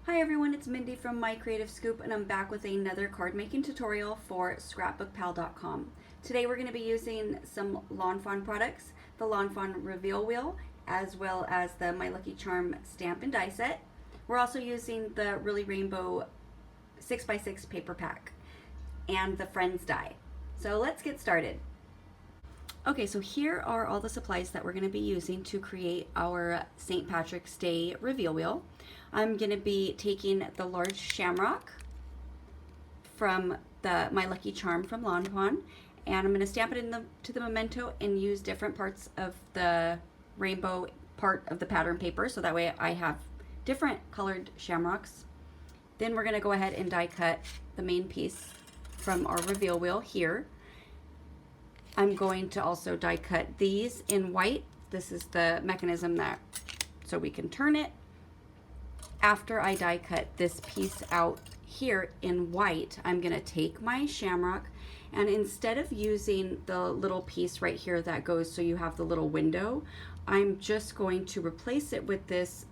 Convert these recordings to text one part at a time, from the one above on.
Hi everyone, it's Mindy from My Creative Scoop, and I'm back with another card making tutorial for ScrapbookPal.com. Today we're going to be using some Lawn Fawn products, the Lawn Fawn Reveal Wheel, as well as the My Lucky Charm stamp and die set. We're also using the Really Rainbow 6x6 paper pack and the Friends die. So let's get started. Okay, so here are all the supplies that we're going to be using to create our St. Patrick's Day reveal wheel. I'm going to be taking the large shamrock from the My Lucky Charm from Lawn Fawn, and I'm going to stamp it into the Memento and use different parts of the rainbow part of the pattern paper, so that way I have different colored shamrocks. Then we're going to go ahead and die cut the main piece from our reveal wheel here. I'm going to also die cut these in white. This is the mechanism so we can turn it. After I die cut this piece out here in white, I'm gonna take my shamrock, and instead of using the little piece right here that goes so you have the little window, I'm just going to replace it with this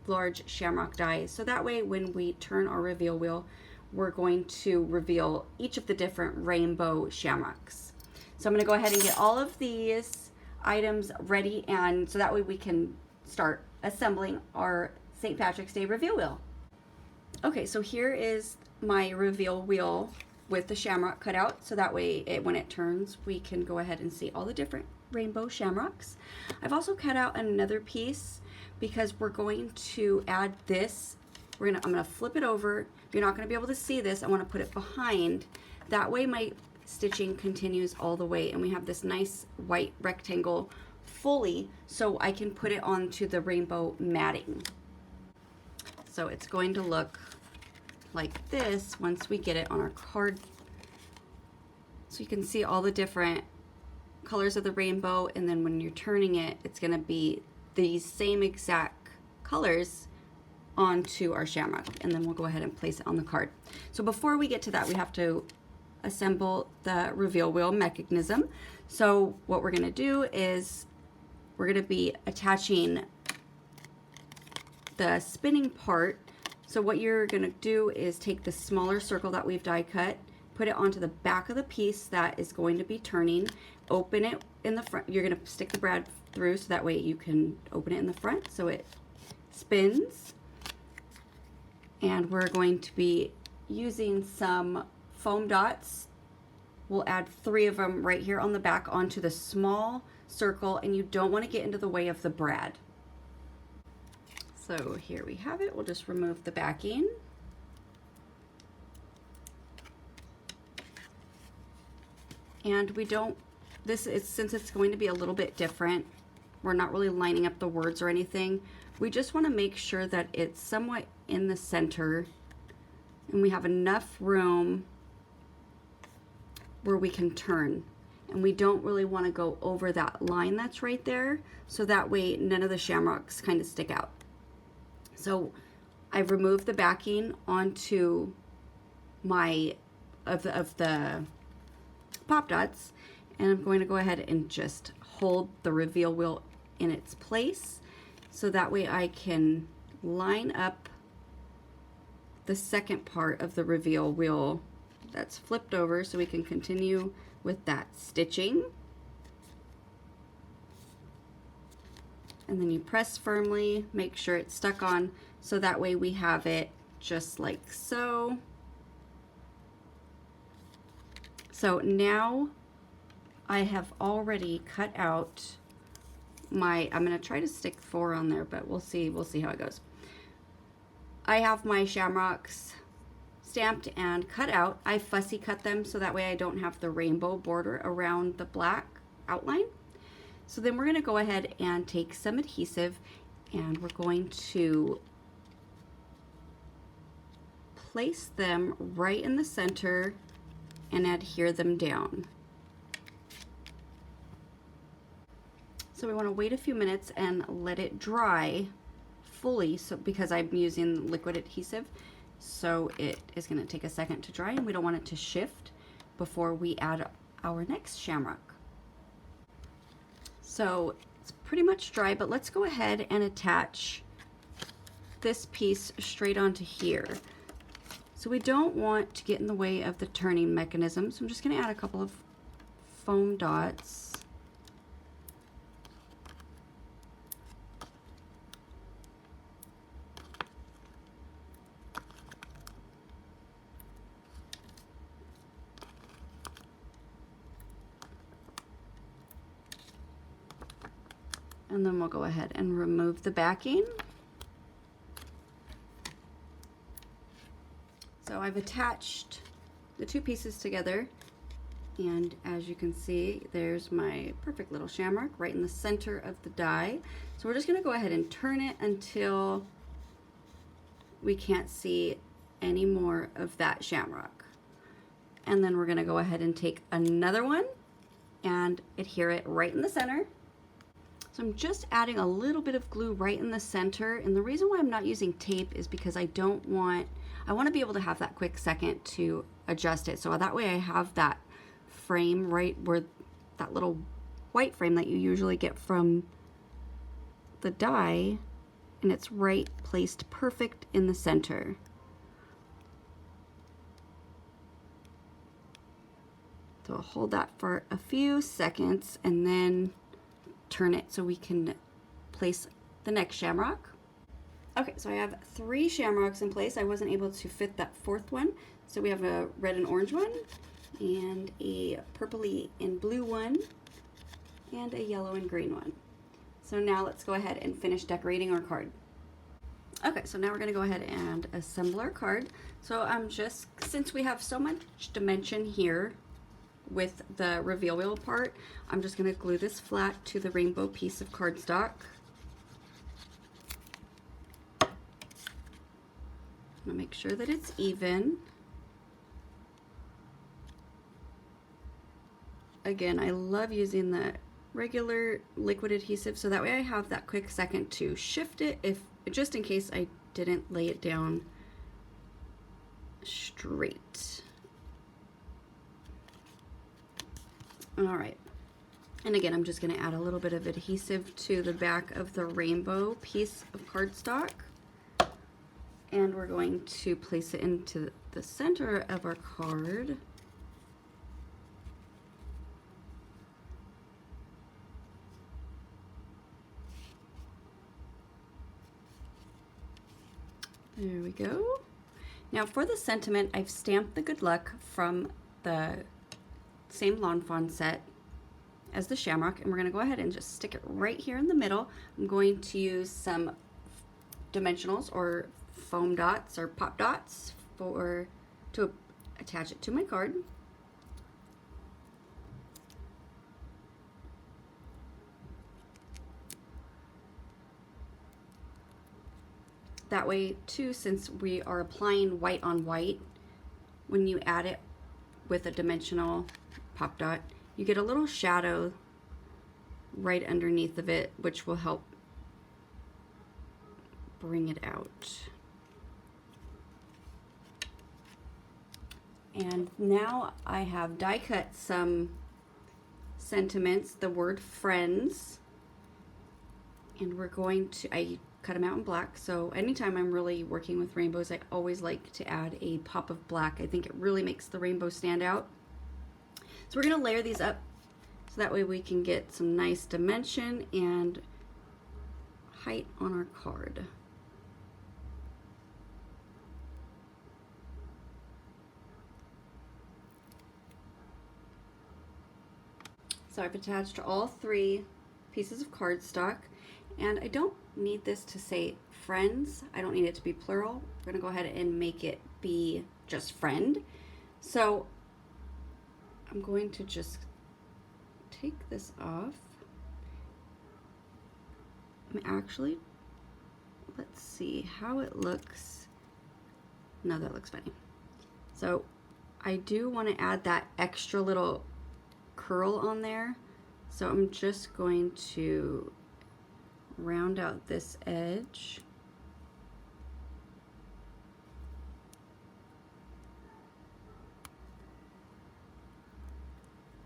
large shamrock die. So that way when we turn our reveal wheel, we're going to reveal each of the different rainbow shamrocks. So I'm going to go ahead and get all of these items ready, and so that way we can start assembling our St. Patrick's Day reveal wheel. Okay, so here is my reveal wheel with the shamrock cut out, so that way when it turns we can go ahead and see all the different rainbow shamrocks. I've also cut out another piece because we're going to add this. I'm gonna flip it over. You're not going to be able to see this. I want to put it behind. That way my stitching continues all the way, and we have this nice white rectangle fully, so I can put it onto the rainbow matting. So it's going to look like this once we get it on our card. So you can see all the different colors of the rainbow, and then when you're turning it, it's going to be these same exact colors onto our shamrock, and then we'll go ahead and place it on the card. So before we get to that, we have to assemble the reveal wheel mechanism. So what we're going to do is we're going to be attaching the spinning part. So what you're going to do is take the smaller circle that we've die cut, put it onto the back of the piece that is going to be turning, open it in the front. You're going to stick the brad through so that way you can open it in the front so it spins. And we're going to be using some foam dots. We'll add 3 of them right here on the back onto the small circle, and you don't want to get into the way of the brad. So here we have it. We'll just remove the backing. And we don't, since it's going to be a little bit different, we're not really lining up the words or anything. We just want to make sure that it's somewhat in the center and we have enough room where we can turn. And we don't really want to go over that line that's right there, so that way none of the shamrocks kind of stick out. So I've removed the backing onto my of the pop dots, and I'm going to go ahead and just hold the reveal wheel in its place, so that way I can line up the second part of the reveal wheel that's flipped over, so we can continue with that stitching. And then you press firmly, make sure it's stuck on, so that way we have it just like so. So now I have already cut out I'm gonna try to stick 4 on there, but we'll see how it goes. I have my shamrocks stamped and cut out. I fussy cut them so that way I don't have the rainbow border around the black outline. So then we're going to go ahead and take some adhesive, and we're going to place them right in the center and adhere them down. So we want to wait a few minutes and let it dry fully, so because I'm using liquid adhesive, so it is going to take a second to dry, and we don't want it to shift before we add our next shamrock. So it's pretty much dry, but let's go ahead and attach this piece straight onto here. So we don't want to get in the way of the turning mechanism. So I'm just going to add a couple of foam dots. And then we'll go ahead and remove the backing. So I've attached the two pieces together, and as you can see, there's my perfect little shamrock right in the center of the die. So we're just going to go ahead and turn it until we can't see any more of that shamrock. And then we're going to go ahead and take another one and adhere it right in the center. So I'm just adding a little bit of glue right in the center, and the reason why I'm not using tape is because I want to be able to have that quick second to adjust it. So that way I have that frame right where that little white frame that you usually get from the die, and it's right placed perfect in the center. So I'll hold that for a few seconds and then turn it so we can place the next shamrock. Okay, so I have 3 shamrocks in place. I wasn't able to fit that 4th one. So we have a red and orange one, and a purpley and blue one, and a yellow and green one. So now let's go ahead and finish decorating our card. Okay, so now we're gonna go ahead and assemble our card. So since we have so much dimension here with the reveal wheel part, I'm just going to glue this flat to the rainbow piece of cardstock. I'm going to make sure that it's even. Again, I love using the regular liquid adhesive, so that way I have that quick second to shift it, just in case I didn't lay it down straight. All right, and again, I'm just going to add a little bit of adhesive to the back of the rainbow piece of cardstock, and we're going to place it into the center of our card. There we go. Now for the sentiment, I've stamped the good luck from the same Lawn Fawn set as the shamrock, and we're going to go ahead and just stick it right here in the middle. I'm going to use some dimensionals or foam dots or pop dots to attach it to my card. That way too, since we are applying white on white, when you add it with a dimensional pop dot, you get a little shadow right underneath of it, which will help bring it out. And now I have die cut some sentiments, the word friends, and we're going to, I cut them out in black, so anytime I'm really working with rainbows, I always like to add a pop of black. I think it really makes the rainbow stand out. So we're going to layer these up so that way we can get some nice dimension and height on our card. So I've attached all 3 pieces of cardstock, and I don't need this to say friends. I don't need it to be plural. We're going to go ahead and make it be just friend. So I'm going to just take this off. Actually, let's see how it looks. No, that looks funny. So I do want to add that extra little curl on there. So I'm just going to round out this edge.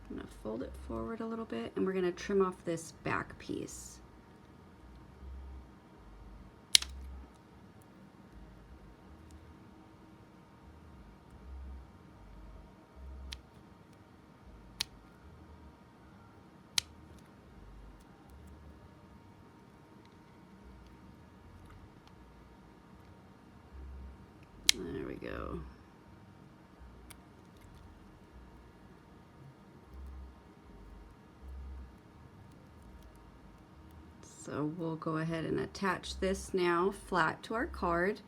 I'm going to fold it forward a little bit, and we're going to trim off this back piece. So we'll go ahead and attach this now flat to our card.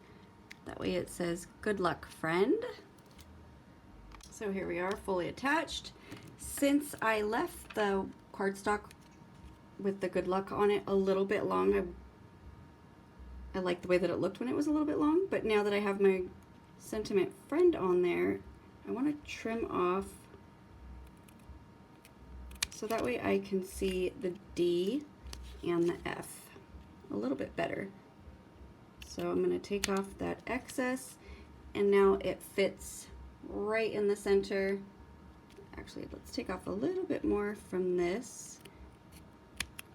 That way it says, "Good luck, friend." So here we are, fully attached. Since I left the cardstock with the good luck on it a little bit long, I like the way that it looked when it was a little bit long, but now that I have my sentiment friend on there, I want to trim off so that way I can see the D and the F a little bit better. So I'm going to take off that excess, and now it fits right in the center. Actually, let's take off a little bit more from this.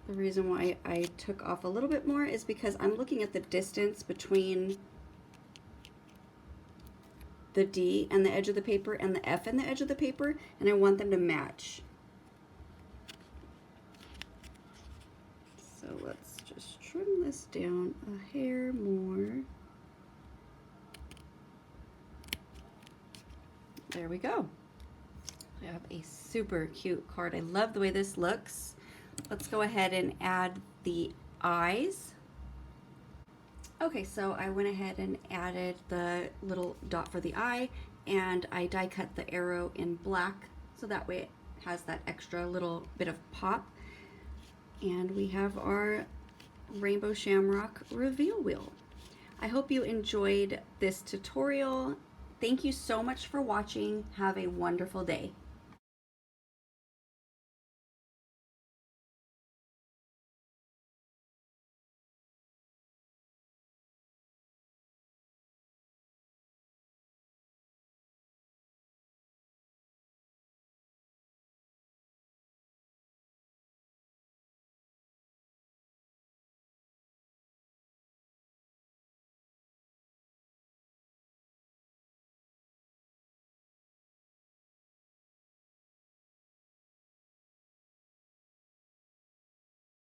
The reason why I took off a little bit more is because I'm looking at the distance between the D and the edge of the paper and the F and the edge of the paper, and I want them to match. So let's just trim this down a hair more. There we go. I have a super cute card. I love the way this looks. Let's go ahead and add the eyes. Okay, so I went ahead and added the little dot for the eye, and I die cut the arrow in black so that way it has that extra little bit of pop. And we have our Rainbow Shamrock reveal wheel. I hope you enjoyed this tutorial. Thank you so much for watching. Have a wonderful day.